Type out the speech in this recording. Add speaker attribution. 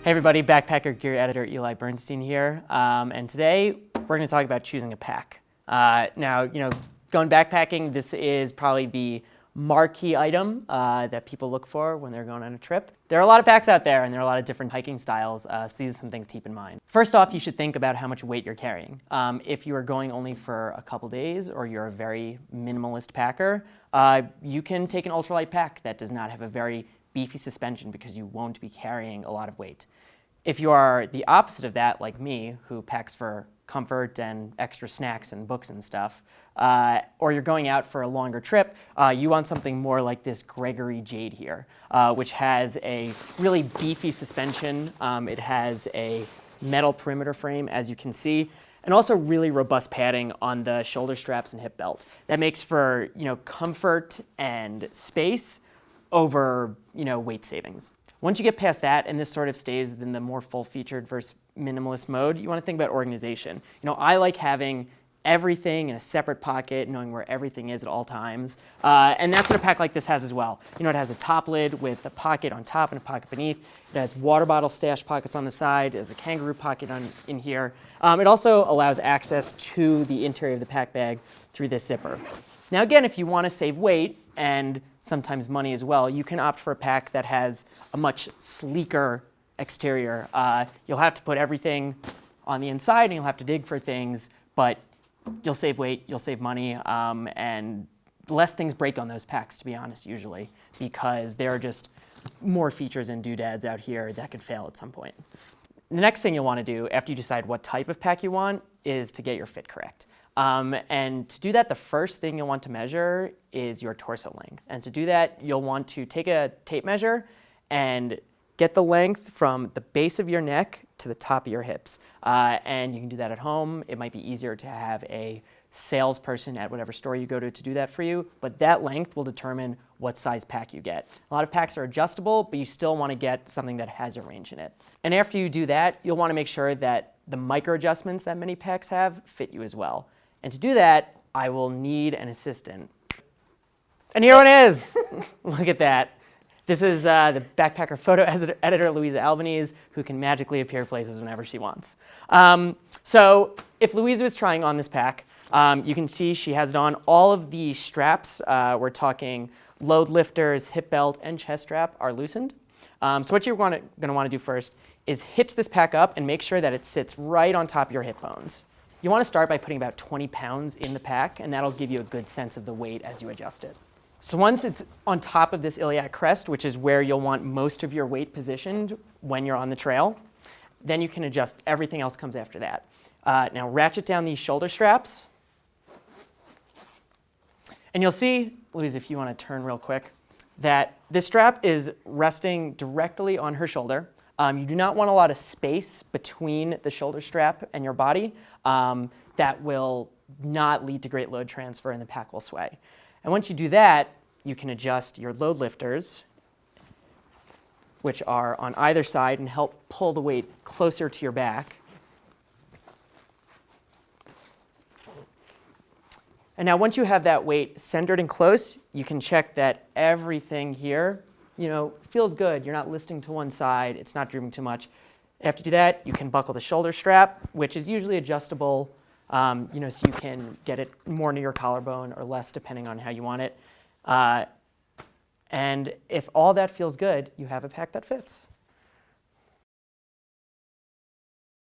Speaker 1: Hey everybody, Backpacker Gear Editor Eli Bernstein here, and today we're going to talk about choosing a pack. Now, going backpacking, this is probably the marquee item that people look for when they're going on a trip. There are a lot of packs out there, and there are a lot of different hiking styles, so these are some things to keep in mind. First off, you should think about how much weight you're carrying. If you are going only for a couple days, or you're a very minimalist packer, you can take an ultralight pack that does not have a very beefy suspension because you won't be carrying a lot of weight. If you are the opposite of that, like me, who packs for comfort and extra snacks and books and stuff, or you're going out for a longer trip, you want something more like this Gregory Jade here, which has a really beefy suspension. It has a metal perimeter frame, as you can see, and also really robust padding on the shoulder straps and hip belt. That makes for comfort and space over weight savings. Once you get past that, and this sort of stays in the more full-featured versus minimalist mode, you want to think about organization. I like having everything in a separate pocket, knowing where everything is at all times, and that's what a pack like this has as well. It has a top lid with a pocket on top and a pocket beneath. It has water bottle stash pockets on the side. It has a kangaroo pocket in here. It also allows access to the interior of the pack bag through this zipper. Now again, if you want to save weight and sometimes money as well, you can opt for a pack that has a much sleeker exterior. You'll have to put everything on the inside and you'll have to dig for things, but you'll save weight, you'll save money, and less things break on those packs, to be honest, usually, because there are just more features and doodads out here that could fail at some point. The next thing you'll want to do after you decide what type of pack you want is to get your fit correct. And to do that, the first thing you'll want to measure is your torso length. And to do that, you'll want to take a tape measure and get the length from the base of your neck to the top of your hips. And you can do that at home. It might be easier to have a salesperson at whatever store you go to do that for you, but that length will determine what size pack you get. A lot of packs are adjustable, but you still want to get something that has a range in it. And after you do that, you'll want to make sure that the micro adjustments that many packs have fit you as well. And to do that, I will need an assistant. And here one is. Look at that. This is the backpacker photo editor, Louisa Albanese, who can magically appear places whenever she wants. So if Louisa was trying on this pack, you can see she has it on. All of the straps, we're talking load lifters, hip belt, and chest strap, are loosened. So what you're going to want to do first is hitch this pack up and make sure that it sits right on top of your hip bones. You want to start by putting about 20 pounds in the pack, and that'll give you a good sense of the weight as you adjust it. So once it's on top of this iliac crest, which is where you'll want most of your weight positioned when you're on the trail, then you can adjust. Everything else comes after that. Now ratchet down these shoulder straps. And you'll see, Louise, if you want to turn real quick, that this strap is resting directly on her shoulder. You do not want a lot of space between the shoulder strap and your body. That will not lead to great load transfer and the pack will sway. And once you do that, you can adjust your load lifters, which are on either side and help pull the weight closer to your back. And now once you have that weight centered and close, you can check that everything here feels good. You're not listing to one side. It's not drooping too much. After you do that, you can buckle the shoulder strap, which is usually adjustable, so you can get it more near your collarbone or less, depending on how you want it. And if all that feels good, you have a pack that fits.